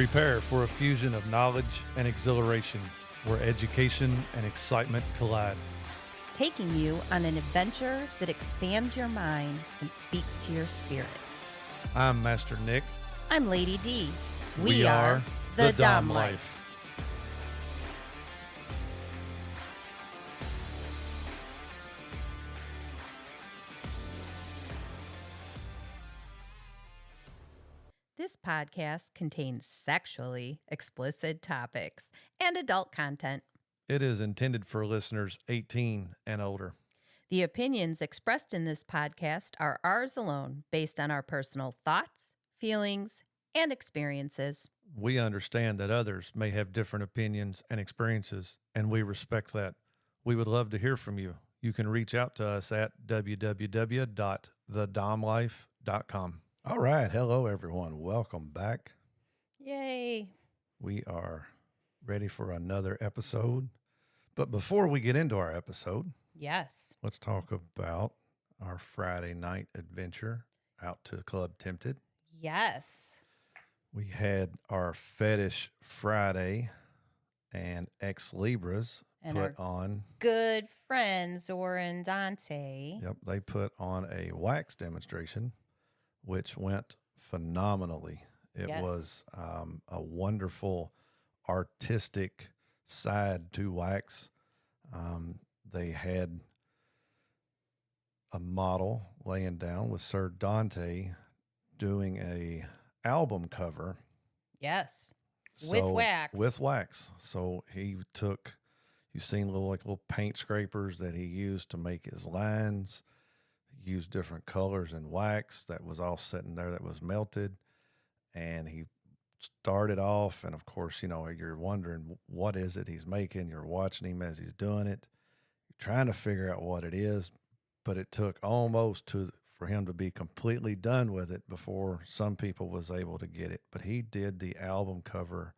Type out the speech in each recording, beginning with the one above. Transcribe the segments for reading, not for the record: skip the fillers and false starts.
Prepare for a fusion of knowledge and exhilaration where education and excitement collide. Taking you on an adventure that expands your mind and speaks to your spirit. I'm Master Nick. I'm Lady Dee. We are the Dom Life. This podcast contains sexually explicit topics and adult content. It is intended for listeners 18 and older. The opinions expressed in this podcast are ours alone, based on our personal thoughts, feelings, and experiences. We understand that others may have different opinions and experiences, and we respect that. We would love to hear from you. You can reach out to us at www.thedomlife.com. All right. Hello, everyone. Welcome back. Yay. We are ready for another episode. But before we get into our episode, Yes. let's talk about our Friday night adventure out to Club Tempted. Yes. We had our Fetish Friday and Ex Libras And put on. Good friends, Zora and Dante. Yep, they put on a wax demonstration, which went phenomenally. It Yes. was a wonderful artistic side to wax. They had a model laying down with Sir Dante doing a album cover. Yes. With wax. With wax. So he took, you've seen little paint scrapers that he used to make his lines. He used different colors and wax that was all sitting there that was melted. And he started off, and of course, you're wondering what is it he's making. You're watching him as he's doing it. You're trying to figure out what it is, but it took almost for him to be completely done with it before some people was able to get it. But he did the album cover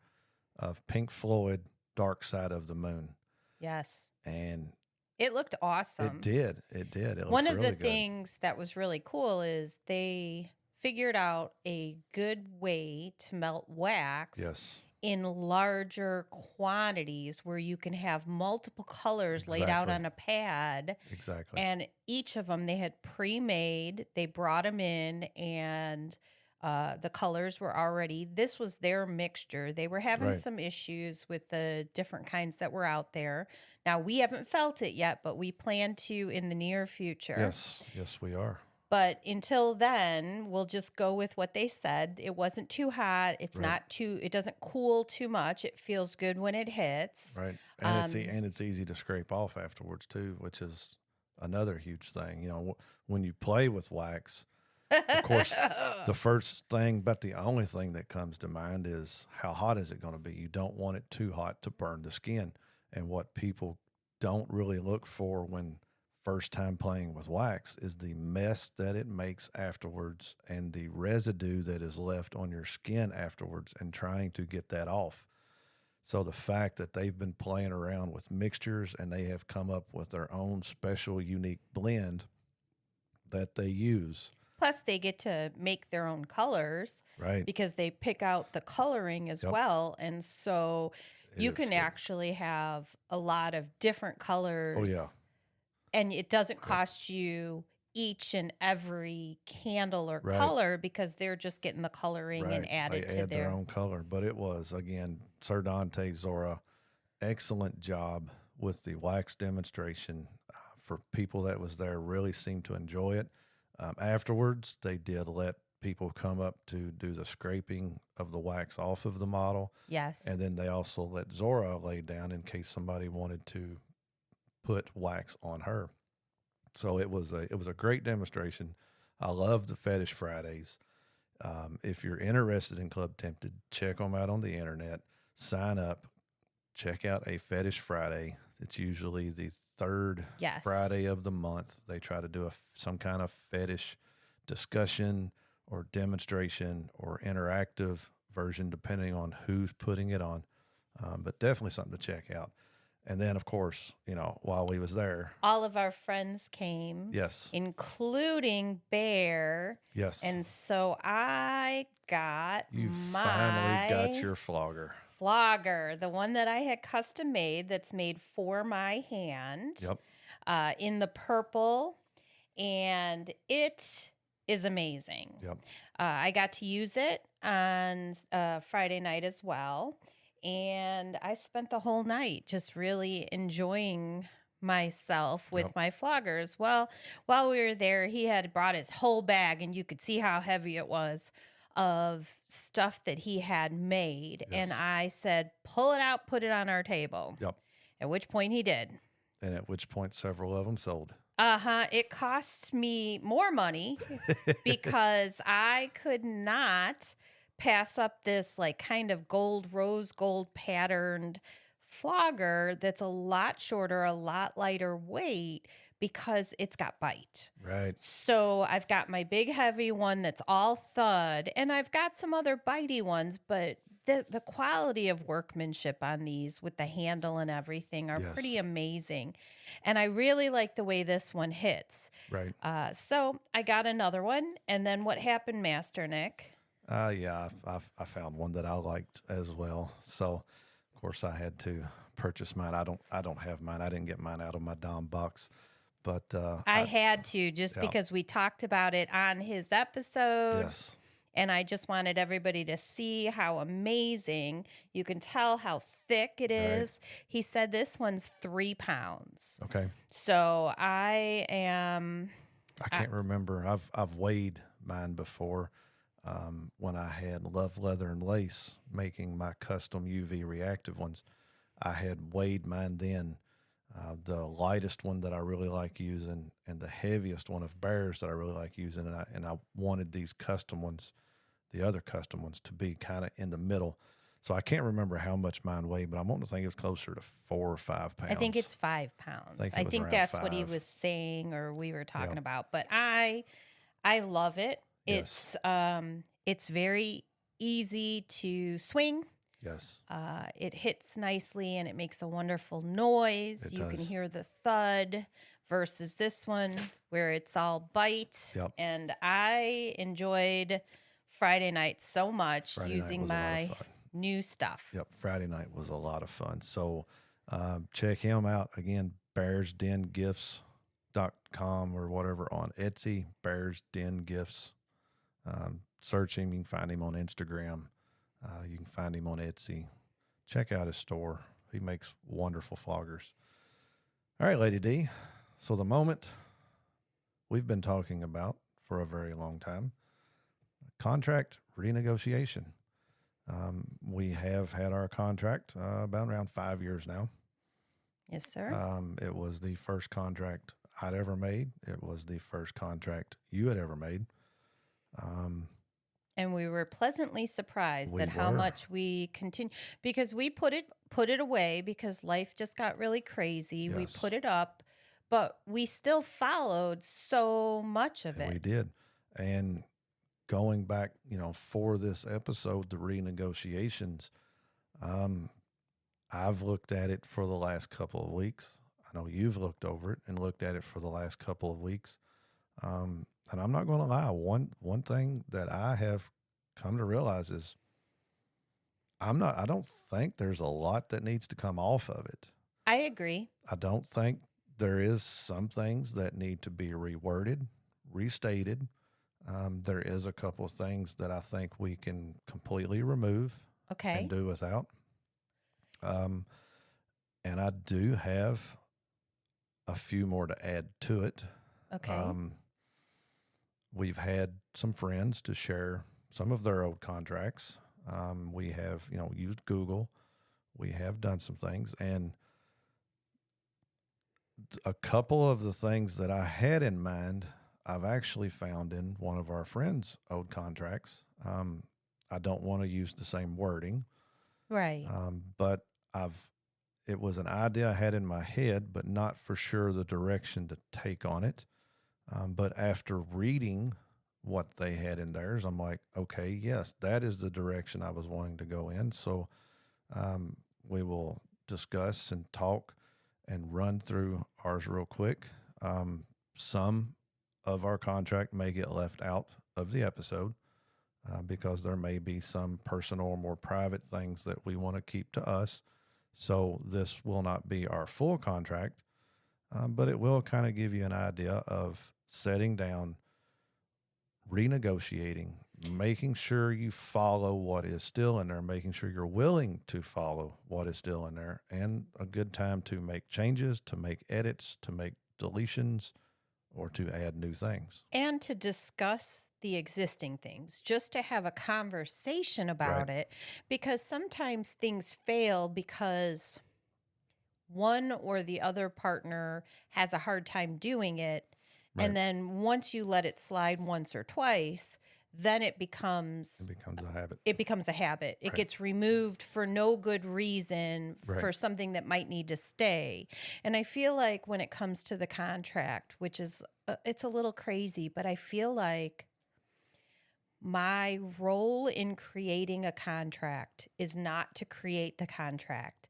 of Pink Floyd, Dark Side of the Moon. Yes. And it looked awesome. It did. It looked One of really the good. things that was really cool is they figured out a good way to melt wax Yes. in larger quantities where you can have multiple colors laid out Exactly. on a pad. Exactly. And each of them they had pre-made. They brought them in, and the colors were already, this was their mixture. They were having Right. some issues with the different kinds that were out there. Now, we haven't felt it yet, but we plan to in the near future. Yes, we are. But until then, we'll just go with what they said. It wasn't too hot. It's Right. not too, it doesn't cool too much. It feels good when it hits. Right. And it's easy to scrape off afterwards too, which is another huge thing. When you play with wax, of course, the first thing, but the only thing that comes to mind is how hot is it going to be? You don't want it too hot to burn the skin. And what people don't really look for when first time playing with wax is the mess that it makes afterwards and the residue that is left on your skin afterwards and trying to get that off. So the fact that they've been playing around with mixtures and they have come up with their own special unique blend that they use. Plus, they get to make their own colors, Right. because they pick out the coloring as Yep. well. And so you is can good. actually have a lot of different colors. Oh, yeah. And it doesn't cost you each and every candle or Right. color, because they're just getting the coloring and Right. added They to add their own color. But it was, again, Sir Dante, Zora, excellent job with the wax demonstration. For people that was there, really seemed to enjoy it. Afterwards, they did let people come up to do the scraping of the wax off of the model. Yes. And then they also let Zora lay down in case somebody wanted to put wax on her. So it was a great demonstration. I love the Fetish Fridays. If you're interested in Club Tempted, check them out on the internet. Sign up. Check out a Fetish Friday. It's usually the third Yes. Friday of the month. They try to do some kind of fetish discussion or demonstration or interactive version, depending on who's putting it on. But definitely something to check out. And then, of course, while we was there, All of our friends came, yes, including Bear. yes, And so I got you finally got my your flogger. flogger, the one that I had custom made that's made for my hand, Yep. in the purple. And it is amazing. Yep. I got to use it on Friday night as well. And I spent the whole night just really enjoying myself with Yep. my floggers. Well, while we were there, he had brought his whole bag, and you could see how heavy it was of stuff that he had made. And Yes. I said, pull it out, put it on our table. Yep. At which point he did. And at which point several of them sold. It costs me more money because I could not pass up this like kind of rose gold patterned flogger that's a lot shorter, a lot lighter weight because it's got bite. Right. So I've got my big heavy one that's all thud, and I've got some other bitey ones, but the quality of workmanship on these with the handle and everything are Yes. pretty amazing. And I really like the way this one hits. Right. So I got another one. And then what happened, Master Nick? Yeah, I found one that I liked as well. So, of course, I had to purchase mine. I don't have mine. I didn't get mine out of my Dom box, but I had to just yeah. because we talked about it on his episode. yes, And I just wanted everybody to see how amazing. You can tell how thick it is. He said this one's 3 pounds. okay. So I am. I can't remember. I've weighed mine before when I had Love Leather and Lace making my custom UV reactive ones. I had weighed mine then. The lightest one that I really like using and the heaviest one of Bear's that I really like using. And I wanted these custom ones, the other custom ones, to be kind of in the middle. So I can't remember how much mine weighed, but I'm wanting to think it was closer to 4 or 5 pounds. I think it's 5 pounds. I think that's what he 5. was saying or we were talking about. But I love it. Yes. It's very easy to swing. Yes. It hits nicely and it makes a wonderful noise. It You can does. hear the thud versus this one where it's all bite. Yep. And I enjoyed Friday night so much Friday night using was a lot of my fun. new stuff. Yep, Friday night was a lot of fun. So check him out again, bearsdengifts.com or whatever on Etsy, Bears Den Gifts. Search him, you can find him on Instagram. You can find him on Etsy. Check out his store. He makes wonderful floggers. All right, Lady D. So the moment we've been talking about for a very long time, contract renegotiation. We have had our contract about around 5 years now. Yes, sir. It was the first contract I'd ever made. It was the first contract you had ever made. And we were pleasantly surprised We at how were. much we continue because we put it away because life just got really crazy. We Yes. put it up, but we still followed so much of We it. did. And going back, for this episode, the renegotiations, I've looked at it for the last couple of weeks. I know you've looked over it and looked at it for the last couple of weeks. And I'm not going to lie. One thing that I have come to realize is I don't think there's a lot that needs to come off of it. I agree. I don't think there is some things that need to be reworded, restated. There is a couple of things that I think we can completely remove Okay. and do without. And I do have a few more to add to it. Okay. We've had some friends to share some of their old contracts. We have, used Google. We have done some things, and a couple of the things that I had in mind, I've actually found in one of our friends' old contracts. I don't want to use the same wording, Right. but it was an idea I had in my head, but not for sure the direction to take on it. But after reading what they had in theirs, I'm like, okay, yes, that is the direction I was wanting to go in. So we will discuss and talk and run through ours real quick. Some of our contract may get left out of the episode because there may be some personal or more private things that we want to keep to us. So this will not be our full contract, but it will kind of give you an idea of setting down, renegotiating, making sure you follow what is still in there, making sure you're willing to follow what is still in there, and a good time to make changes, to make edits, to make deletions, or to add new things. And to discuss the existing things, just to have a conversation about Right. it, because sometimes things fail because one or the other partner has a hard time doing it. Right. And then once you let it slide once or twice, then It becomes a habit. it becomes a habit. It Right. gets removed for no good reason, Right. for something that might need to stay. And I feel like when it comes to the contract, which is it's a little crazy, but I feel like my role in creating a contract is not to create the contract.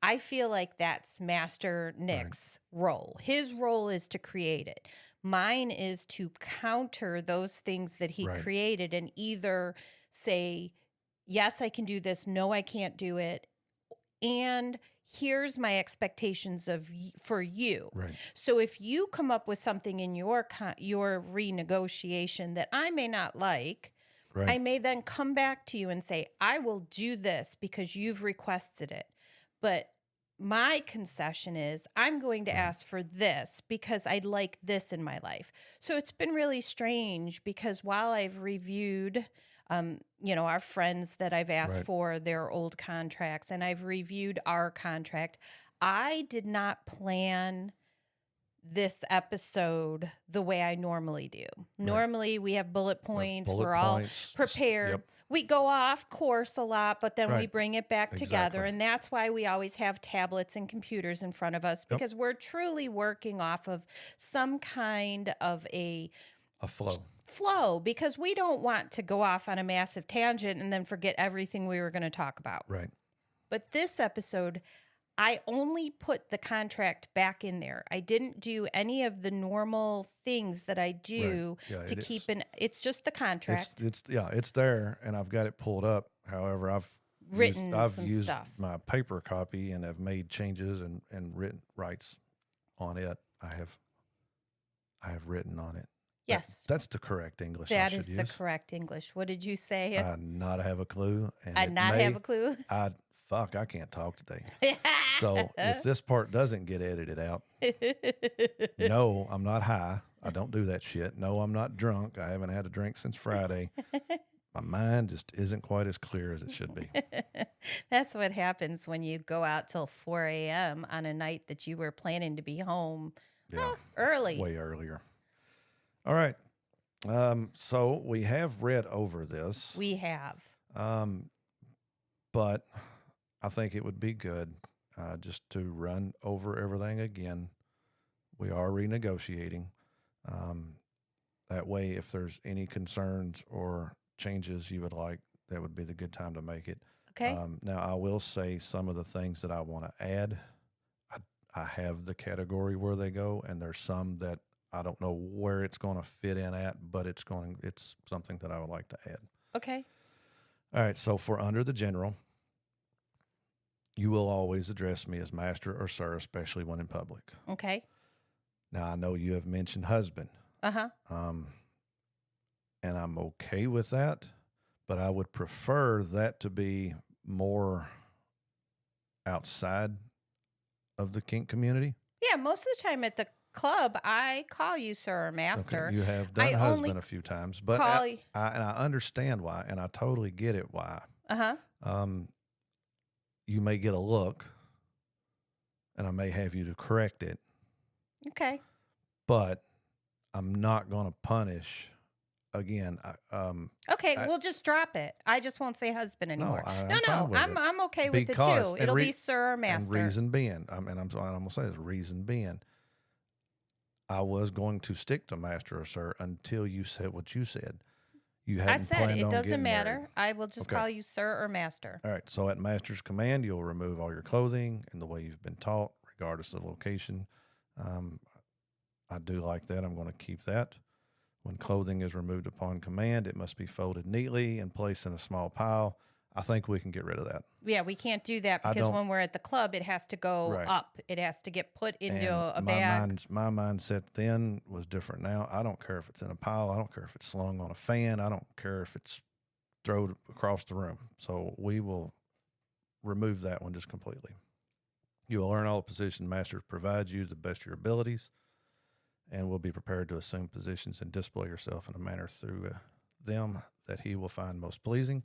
I feel like that's Master Nick's role. His role is to create it. Mine is to counter those things that he Right. created and either say, yes, I can do this. No, I can't do it. And here's my expectations for you. Right. So if you come up with something in your renegotiation that I may not like, Right. I may then come back to you and say, I will do this because you've requested it. But my concession is I'm going to ask for this because I'd like this in my life. So it's been really strange because while I've reviewed, our friends that I've asked Right. for their old contracts and I've reviewed our contract, I did not plan this episode the way I normally do. Normally we have bullet points. Bullet We're all points, prepared. Yep. We go off course a lot, but then we Right. bring it back together. Exactly. And that's why we always have tablets and computers in front of us because we're truly working off of some kind of a flow because we don't want to go off on a massive tangent and then forget everything we were going to talk about. Right. But this episode, I only put the contract back in there. I didn't do any of the normal things that I do Yeah, to it keep is. in. It's just the contract. It's there, and I've got it pulled up. However, I've Written I've some used stuff. my paper copy and have made changes and written rights on it. I have written on it. Yes. That's the correct English. That I should is use. the correct English. What did you say? I not have a clue. And I it not may- have a clue. I can't talk today. So if this part doesn't get edited out, no, I'm not high. I don't do that shit. No, I'm not drunk. I haven't had a drink since Friday. My mind just isn't quite as clear as it should be. That's what happens when you go out till 4 a.m. on a night that you were planning to be home early. Way earlier. All right. So we have read over this. We have. But I think it would be good just to run over everything again. We are renegotiating. That way, if there's any concerns or changes you would like, that would be the good time to make it. Okay. Now, I will say some of the things that I want to add. I have the category where they go, and there's some that I don't know where it's going to fit in at, but it's something that I would like to add. Okay. All right. So for under the general, you will always address me as master or sir, especially when in public. Okay. Now, I know you have mentioned husband. Uh-huh. And I'm okay with that, but I would prefer that to be more outside of the kink community. Yeah, most of the time at the club, I call you sir or master. Okay, you have done I only husband a few times, but call I understand why, and I totally get it why. Uh-huh. You may get a look, and I may have you to correct it, Okay. but I'm not going to punish. Again, Okay, we'll just drop it. I just won't say husband anymore. I'm No, fine with it. I'm okay with it Because- too. and It'll re- be sir or and master. reason being, I'm gonna say this. Reason being, I was going to stick to master or sir until you said what you said. You I hadn't said planned it on doesn't getting matter. married. I will just Okay. call you sir or master. All right. So at master's command, you'll remove all your clothing in the way you've been taught, regardless of location. Um, I do like that. I'm going to keep that. When clothing is removed upon command, it must be folded neatly and placed in a small pile. I think we can get rid of that. Yeah, we can't do that I because don't. when we're at the club, it has to go Right. up. It has to get put into And a bag. my mindset then was different now. I don't care if it's in a pile. I don't care if it's slung on a fan. I don't care if it's thrown across the room. So we will remove that one just completely. You will learn all the position master provides you to the best of your abilities, and will be prepared to assume positions and display yourself in a manner through them that he will find most pleasing.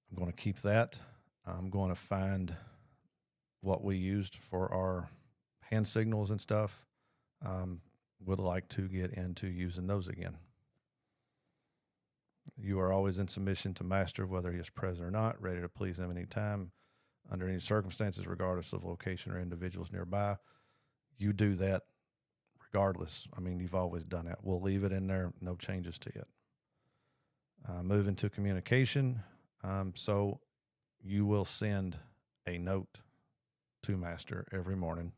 I'm going to keep that. I'm going to find what we used for our hand signals and stuff. Would like to get into using those again. You are always in submission to master, whether he is present or not, ready to please him any time, under any circumstances, regardless of location or individuals nearby. You do that regardless. I mean, you've always done that. We'll leave it in there, no changes to it. Moving to communication. So you will send a note to master every morning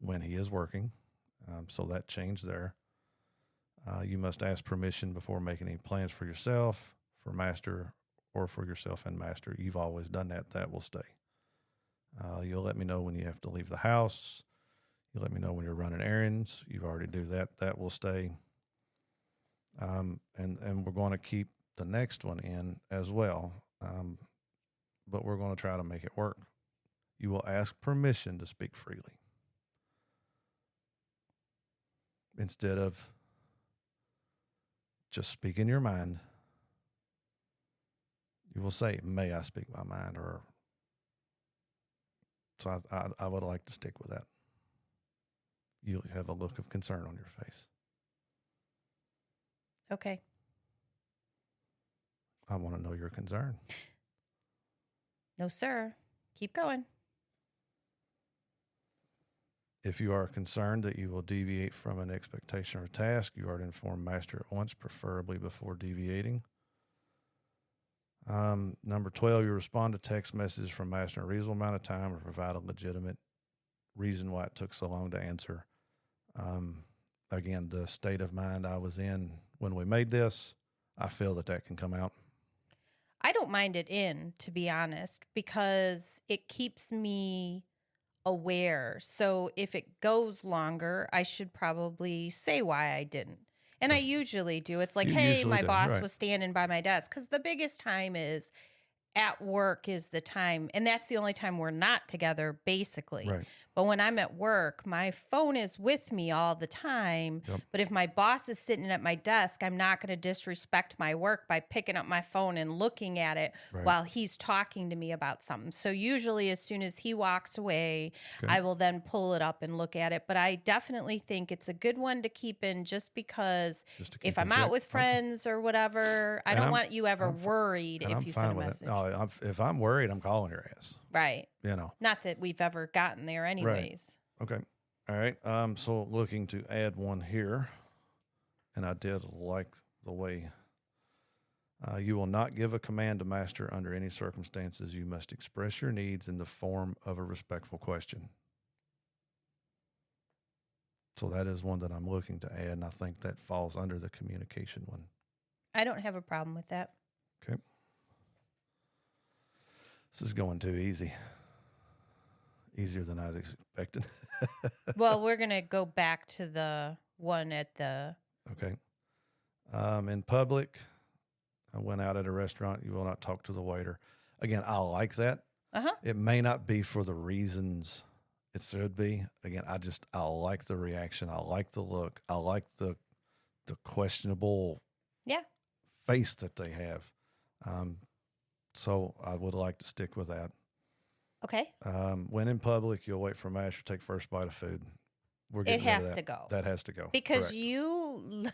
when he is working. So that changed there. You must ask permission before making any plans for yourself, for master, or for yourself and master. You've always done that. That will stay. You'll let me know when you have to leave the house. You let me know when you're running errands. You already do that. That will stay. And we're going to keep the next one in as well. But we're going to try to make it work. You will ask permission to speak freely. Instead of just speaking your mind, you will say, may I speak my mind? Or so I would like to stick with that. You have a look of concern on your face. Okay. I want to know your concern. No, sir. Keep going. If you are concerned that you will deviate from an expectation or task, you are to inform master at once, preferably before deviating. Number 12, you respond to text messages from master in a reasonable amount of time or provide a legitimate reason why it took so long to answer. Again, the state of mind I was in when we made this, I feel that can come out. I don't mind it in, to be honest, because it keeps me aware. So if it goes longer, I should probably say why I didn't. And I usually do. It's like, You hey, usually my do, boss right. was standing by my desk. Because the biggest time is at work is the time. And that's the only time we're not together, basically. Right. But when I'm at work, my phone is with me all the time. Yep. But if my boss is sitting at my desk, I'm not going to disrespect my work by picking up my phone and looking at it Right. while he's talking to me about something. So usually as soon as he walks away, Okay. I will then pull it up and look at it. But I definitely think it's a good one to keep in just because Just to keep if in I'm out check. with Okay. friends or whatever, I And don't I'm- want you ever I'm fi- worried And if I'm you fine send a with message. it. No, if I'm worried, I'm calling your ass. Right. You know. Not that we've ever gotten there anyways. Okay. All right. So looking to add one here, and I did like the way you will not give a command to master under any circumstances. You must express your needs in the form of a respectful question. So that is one that I'm looking to add, and I think that falls under the communication one. I don't have a problem with that. Okay. This is going too easy. Easier than I was expecting. Well, we're going to go back to the one at the... Okay. In public, I went out at a restaurant. You will not talk to the waiter. Again, I like that. Uh-huh. It may not be for the reasons it should be. Again, I like the reaction. I like the look. I like the questionable face that they have. So I would like to stick with that. Okay. When in public, you'll wait for master to take first bite of food. We're getting It rid of has that. to go. That has to go. Because Correct. you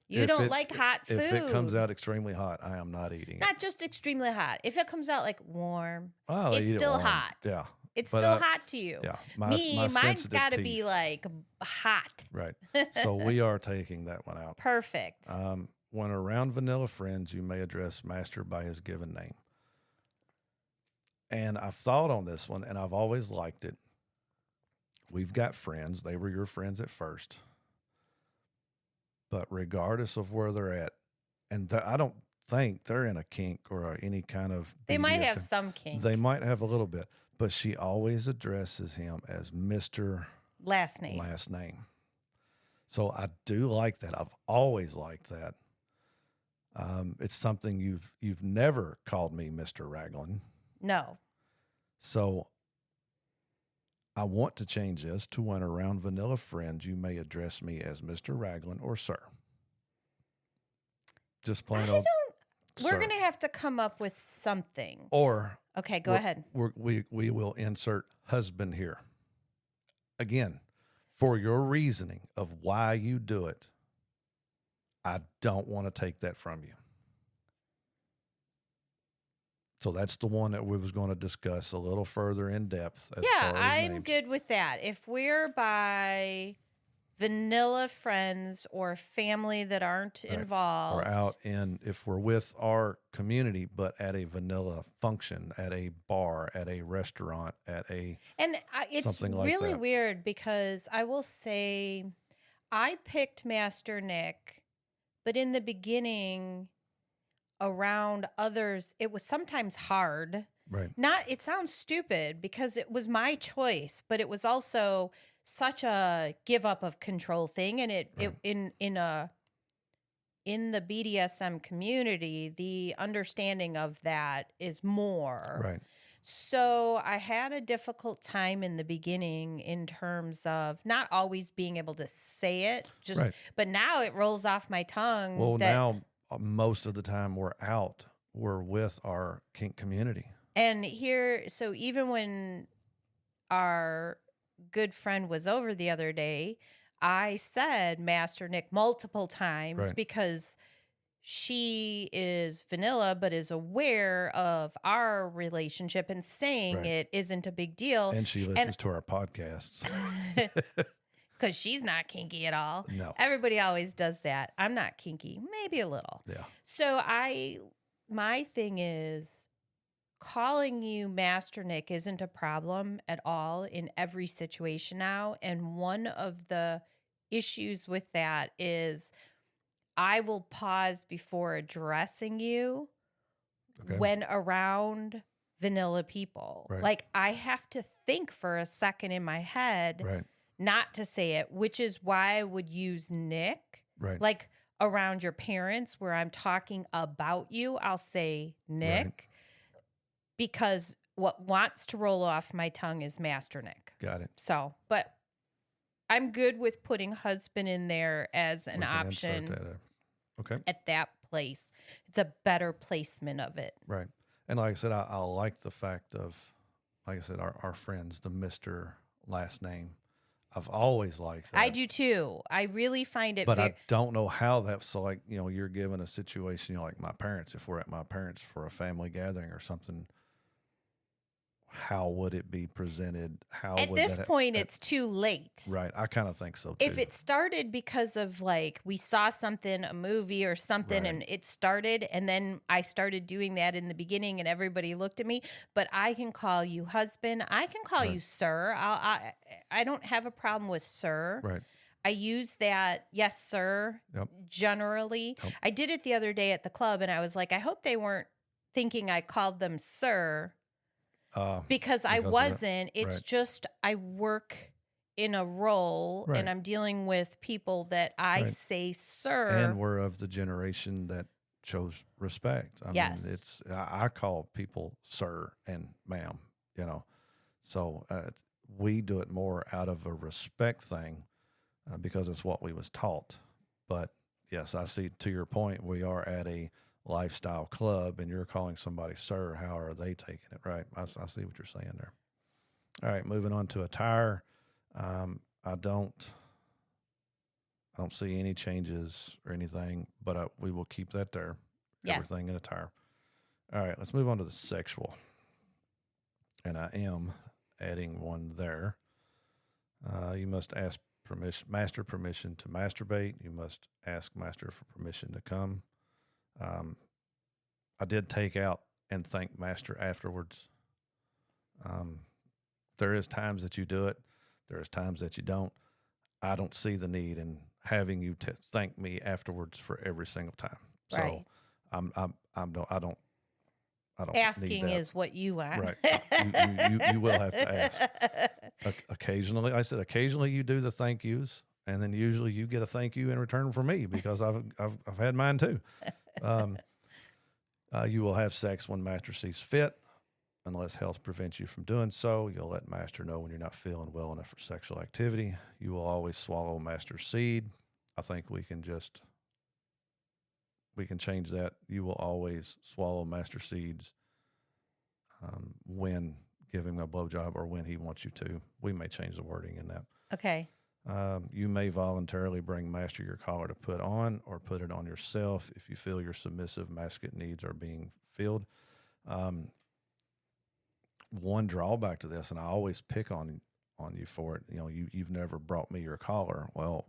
If don't it- like hot food. If it comes out extremely hot, I am not eating it. Not just extremely hot. If it comes out like warm, I'll it's eat it still warm. hot. Yeah. It's But still hot to you. Yeah. Mine's sensitive got to be teeth. like hot. Right. So we are taking that one out. Perfect. when around vanilla friends, you may address master by his given name. And I've thought on this one, and I've always liked it. We've got friends. They were your friends at first. But regardless of where they're at, and I don't think they're in a kink or any kind of They might have BDSM. some kink. They might have a little bit, but she always addresses him as Mr. Last name. Last name. So I do like that. I've always liked that. It's something you've never called me Mr. Raglan. No. So I want to change this to when around vanilla friends, you may address me as Mr. Raglan or sir. Just plain old. We're going to have to come up with something. Or okay, go ahead. We will insert husband here. Again, for your reasoning of why you do it, I don't want to take that from you. So that's the one that we was going to discuss a little further in depth. Yeah, I'm good with that. If we're by vanilla friends or family that aren't involved. Or out in, if we're with our community, but at a vanilla function, at a bar, at a restaurant, at a and it's something like really that. weird because I will say I picked Master Nick, but in the beginning around others, it was sometimes hard. Right. It sounds stupid because it was my choice, but it was also such a give up of control thing. And in the BDSM community, the understanding of that is more. Right. So I had a difficult time in the beginning in terms of not always being able to say it, but now it rolls off my tongue. Well, now most of the time we're with our kink community. And here, so even when our good friend was over the other day, I said Master Nick multiple times because she is vanilla, but is aware of our relationship and saying it isn't a big deal. And she listens to our podcasts. Because she's not kinky at all. No. Everybody always does that. I'm not kinky, maybe a little. Yeah. So my thing is calling you Master Nick isn't a problem at all in every situation now. And one of the issues with that is I will pause before addressing you when around vanilla people. Right. Like I have to think for a second in my head not to say it, which is why I would use Nick. Right. Like around your parents where I'm talking about you, I'll say Nick because what wants to roll off my tongue is Master Nick. Got it. So, but I'm good with putting husband in there as an option at that place. It's a better placement of it. Right. And like I said, I like the fact of, like I said, our friends, the Mr. last name. I've always liked that. I do too. I really find it. But I don't know how that's so. Like, you know, you're given a situation, you know, like my parents. If we're at my parents for a family gathering or something, how would it be presented? How at would this point it's too late. Right. I kind of think so too. If it started because of like we saw something, a movie or something, and it started, and then I started doing that in the beginning, and everybody looked at me. But I can call you husband. I can call you sir. I don't have a problem with sir. Right. I use that, yes, sir, generally. Yep. I did it the other day at the club, and I was like, I hope they weren't thinking I called them sir. Because I wasn't. It's just I work in a role and I'm dealing with people that I say sir. And we're of the generation that shows respect. I mean, I call people sir and ma'am, you know. So we do it more out of a respect thing because it's what we was taught. But yes, I see to your point, we are at a lifestyle club and you're calling somebody sir. How are they taking it? Right. I see what you're saying there. All right. Moving on to attire. I don't see any changes or anything, but we will keep that there. Yes. Everything in attire. All right. Let's move on to the sexual. And I am adding one there. You must ask master permission to masturbate. You must ask master for permission to come. I did take out and thank master afterwards. There is times that you do it. There is times that you don't. I don't see the need in having you thank me afterwards for every single time. Right. So I don't Asking need that. is what you want. Right. You will have to ask. Occasionally, I said occasionally you do the thank yous, and then usually you get a thank you in return from me because I've had mine too. You will have sex when master sees fit, unless health prevents you from doing so. You'll let master know when you're not feeling well enough for sexual activity. You will always swallow master's seed. I think we can change that. You will always swallow master seeds when giving a blowjob or when he wants you to. We may change the wording in that. Okay. You may voluntarily bring master your collar to put on or put it on yourself if you feel your submissive masculine needs are being filled. One drawback to this, and I always pick on you for it, you've never brought me your collar. Well,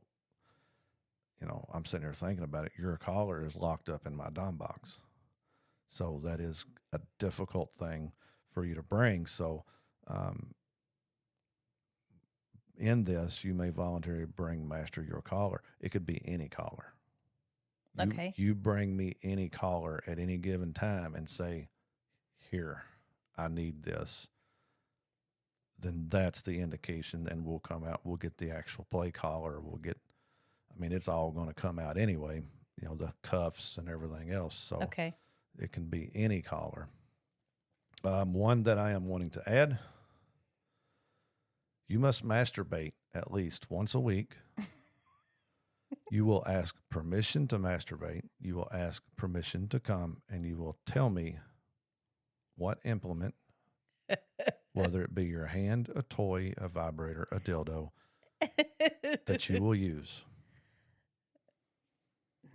I'm sitting here thinking about it. Your collar is locked up in my dom box. So that is a difficult thing for you to bring. So, in this, you may voluntarily bring master your collar. It could be any collar. Okay. You bring me any collar at any given time and say, here, I need this. Then that's the indication. Then we'll come out. We'll get the actual play collar. It's all going to come out anyway, the cuffs and everything else. So Okay. it can be any collar. One that I am wanting to add, you must masturbate at least once a week. You will ask permission to masturbate. You will ask permission to come, and you will tell me what implement, whether it be your hand, a toy, a vibrator, a dildo, that you will use.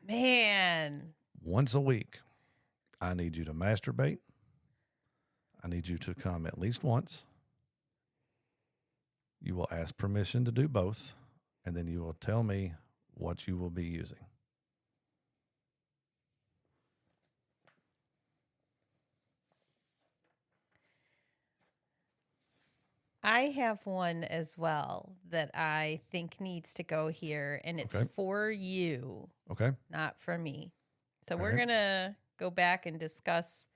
Man. Once a week, I need you to masturbate. I need you to come at least once. You will ask permission to do both, and then you will tell me what you will be using. I have one as well that I think needs to go here, and it's Okay. for you, Okay. not for me. So All we're right. going to go back and discuss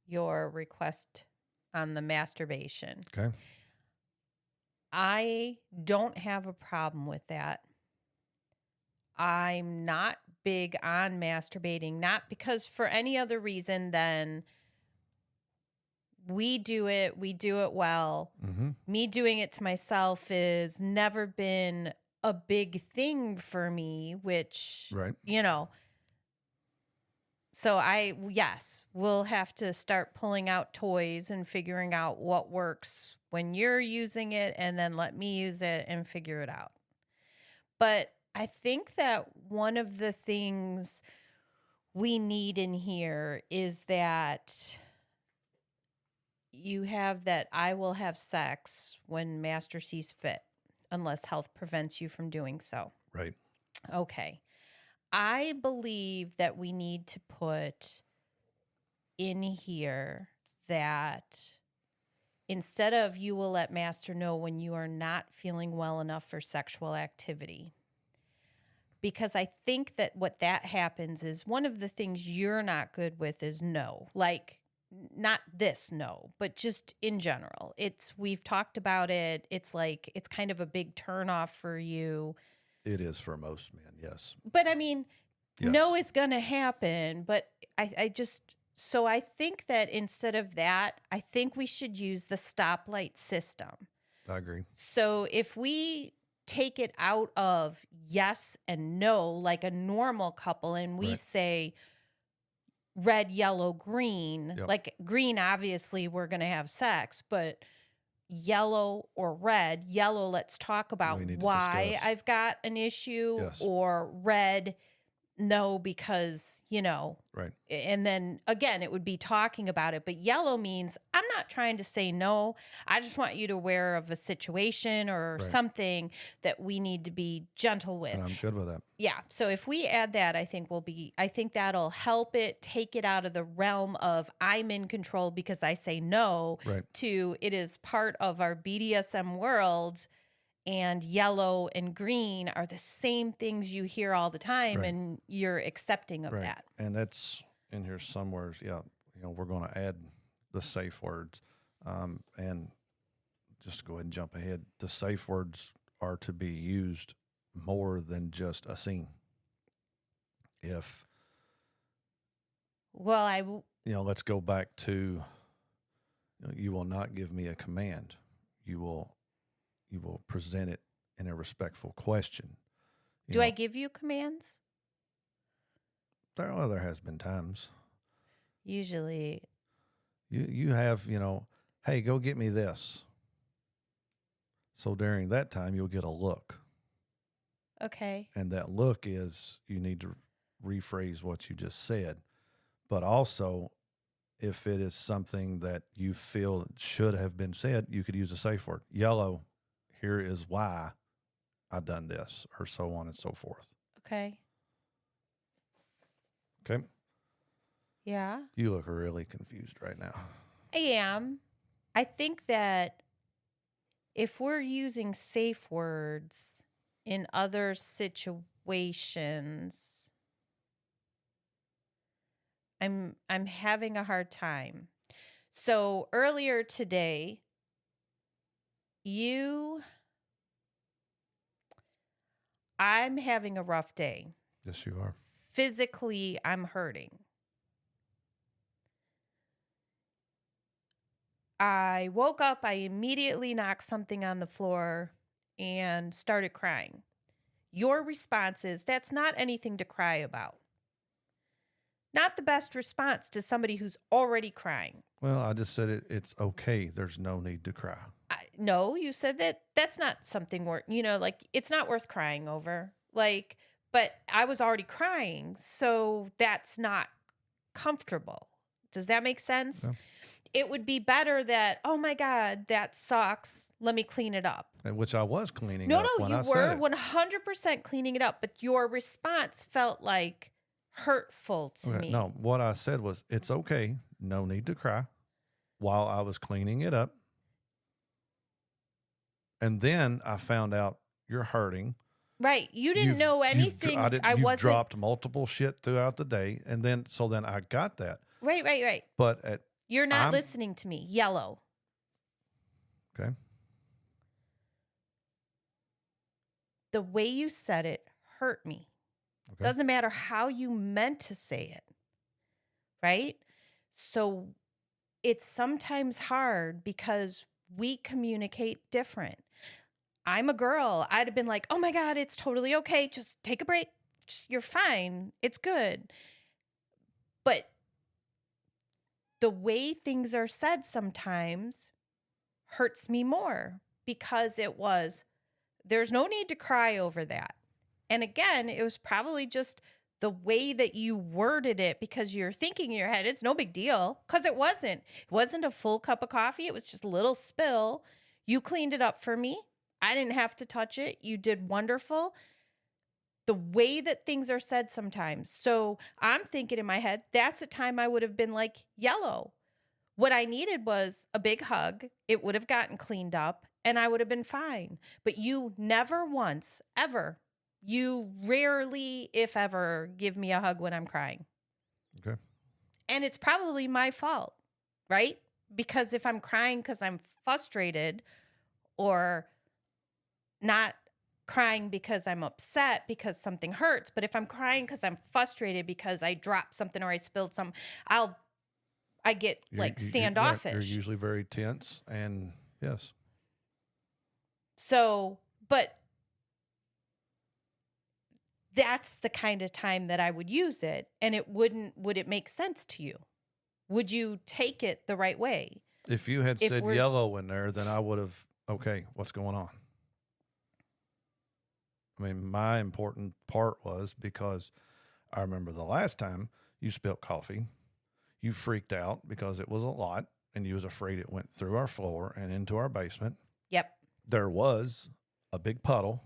your request on the masturbation. Okay. I don't have a problem with that. I'm not big on masturbating, not because for any other reason than we do it well. Mm-hmm. Me doing it to myself has never been a big thing for me, which, Right. So yes, we'll have to start pulling out toys and figuring out what works when you're using it, and then let me use it and figure it out. But I think that one of the things we need in here is that you have that I will have sex when master sees fit, unless health prevents you from doing so. Right. Okay. I believe that we need to put in here that instead of you will let master know when you are not feeling well enough for sexual activity. Because I think that what that happens is one of the things you're not good with is no. Like, not this no, but just in general. We've talked about it. It's like, it's kind of a big turnoff for you. It is for most men, yes. But I mean, Yes. no is going to happen. But so I think that instead of that, I think we should use the stoplight system. I agree. So if we take it out of yes and no, like a normal couple, and we Right. say red, yellow, green, Yep. like green, obviously we're going to have sex, but yellow or red, yellow, let's talk about We need to why discuss. I've got an issue, Yes. or red, no, because, Right. and then again, it would be talking about it. But yellow means I'm not trying to say no. I just want you to aware of a situation or Right. something that we need to be gentle with. And I'm good with that. Yeah. So if we add that, I think that'll help it take it out of the realm of I'm in control because I say no Right. to it is part of our BDSM world, and yellow and green are the same things you hear all the time, Right. and you're accepting of Right. that. And that's in here somewhere. Yeah. We're going to add the safe words. And just to go ahead and jump ahead, the safe words are to be used more than just a scene. If, Well, let's go back to, you will not give me a command. You will present it in a respectful question. do I give you commands? There has been times Usually. you have, hey, go get me this. So during that time, you'll get a look. Okay. And that look is you need to rephrase what you just said. But also, if it is something that you feel should have been said, you could use a safe word. Yellow, here is why I done this, or so on and so forth. Okay. Okay? Yeah. You look really confused right now. I am. I think that if we're using safe words in other situations, I'm having a hard time. So earlier today, I'm having a rough day. Yes, you are. Physically, I'm hurting. I woke up, I immediately knocked something on the floor and started crying. Your response is, that's not anything to cry about. Not the best response to somebody who's already crying. Well, I just said it's okay. There's no need to cry. No, you said that's not something worth, it's not worth crying over. But I was already crying, so that's not comfortable. Does that make sense? Yeah. It would be better that, oh my God, that sucks. Let me clean it up. Which I was cleaning No, up when you I were said it. 100% cleaning it up, but your response felt like hurtful to me. No, what I said was, it's okay. No need to cry, while I was cleaning it up. And then I found out you're hurting. Right. You didn't know anything. You've dropped multiple shit throughout the day. And then I got that. Right. But you're not listening to me. Yellow. Okay. The way you said it hurt me. Okay. Doesn't matter how you meant to say it. Right? So it's sometimes hard because we communicate different. I'm a girl. I'd have been like, oh my God, it's totally okay. Just take a break. You're fine. It's good. But the way things are said sometimes hurts me more because there's no need to cry over that. And again, it was probably just the way that you worded it because you're thinking in your head, it's no big deal. Because it wasn't. It wasn't a full cup of coffee. It was just a little spill. You cleaned it up for me. I didn't have to touch it. You did wonderful. The way that things are said sometimes. So I'm thinking in my head, that's a time I would have been like, yellow. What I needed was a big hug. It would have gotten cleaned up and I would have been fine. But you never once, ever, you rarely, if ever, give me a hug when I'm crying. Okay. And it's probably my fault, right? Because if I'm crying because I'm frustrated or not crying because I'm upset because something hurts, but if I'm crying because I'm frustrated because I dropped something or I spilled some, I get standoffish. You're usually very tense, and yes. So, but that's the kind of time that I would use it, and would it make sense to you? Would you take it the right way? If you had said yellow in there, then I would have, okay, what's going on? I mean, my important part was because I remember the last time you spilled coffee, you freaked out because it was a lot and you was afraid it went through our floor and into our basement. Yep. There was a big puddle.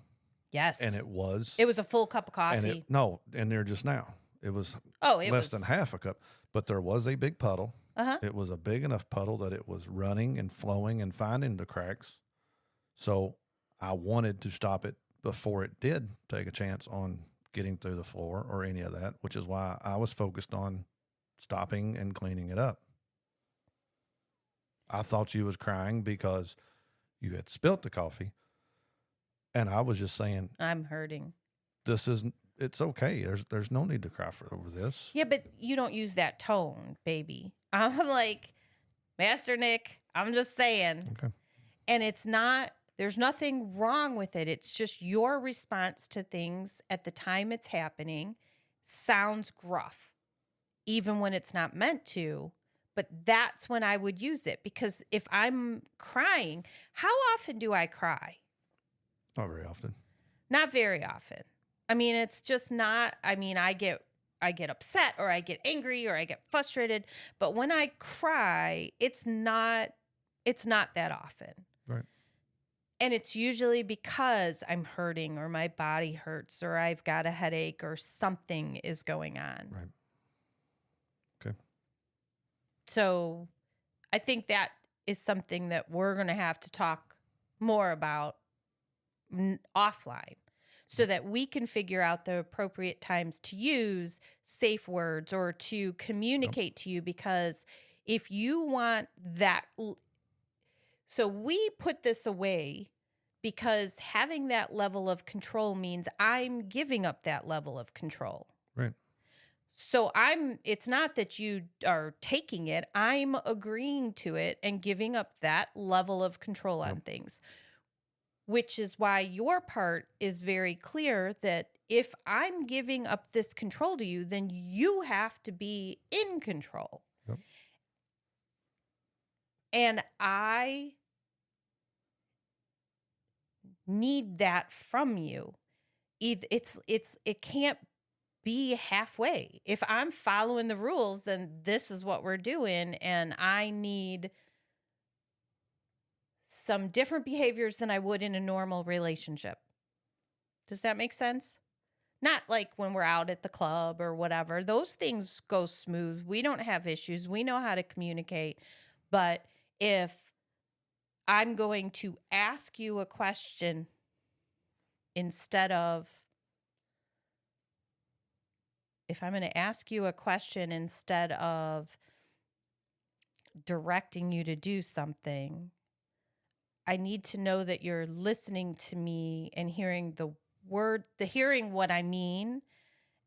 Yes. And it was a full cup of coffee. And there just now. It was it less than half a cup. But there was a big puddle. Uh-huh. It was a big enough puddle that it was running and flowing and finding the cracks. So I wanted to stop it before it did take a chance on getting through the floor or any of that, which is why I was focused on stopping and cleaning it up. I thought you was crying because you had spilt the coffee. And I was just saying, I'm hurting. It's okay. There's no need to cry over this. Yeah, but you don't use that tone, baby. I'm like, Master Nick, I'm just saying. Okay. And there's nothing wrong with it. It's just your response to things at the time it's happening sounds gruff, even when it's not meant to. But that's when I would use it, because if I'm crying, how often do I cry? Not very often. Not very often. I mean, it's just not, I get upset or I get angry or I get frustrated, but when I cry, it's not that often. Right. And it's usually because I'm hurting or my body hurts or I've got a headache or something is going on. Right. Okay. So I think that is something that we're going to have to talk more about offline, so that we can figure out the appropriate times to use safe words or to communicate to you. Because if you want that, so we put this away because having that level of control means I'm giving up that level of control. Right. So it's not that you are taking it, I'm agreeing to it and giving up that level of control on things. Which is why your part is very clear that if I'm giving up this control to you, then you have to be in control. Yep. And I need that from you. It can't be halfway. If I'm following the rules, then this is what we're doing, and I need some different behaviors than I would in a normal relationship. Does that make sense? Not like when we're out at the club or whatever. Those things go smooth. We don't have issues. We know how to communicate. But if I'm going to ask you a question instead of directing you to do something, I need to know that you're listening to me and hearing hearing what I mean.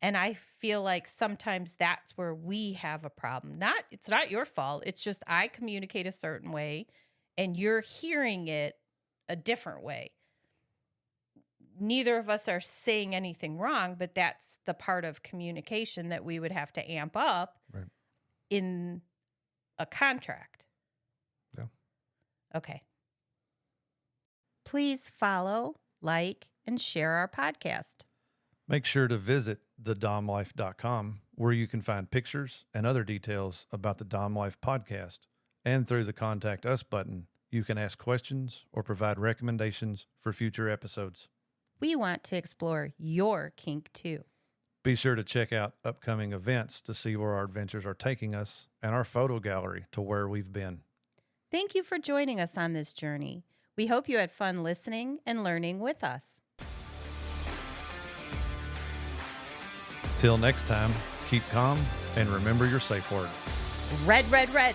And I feel like sometimes that's where we have a problem. It's not your fault. It's just I communicate a certain way and you're hearing it a different way. Neither of us are saying anything wrong, but that's the part of communication that we would have to amp up in a contract. Yeah. Okay. Please follow, like, and share our podcast. Make sure to visit thedomlife.com, where you can find pictures and other details about the Dom Life podcast. And through the Contact Us button, you can ask questions or provide recommendations for future episodes. We want to explore your kink too. Be sure to check out upcoming events to see where our adventures are taking us and our photo gallery to where we've been. Thank you for joining us on this journey. We hope you had fun listening and learning with us. Till next time, keep calm and remember your safe word. Red, red, red.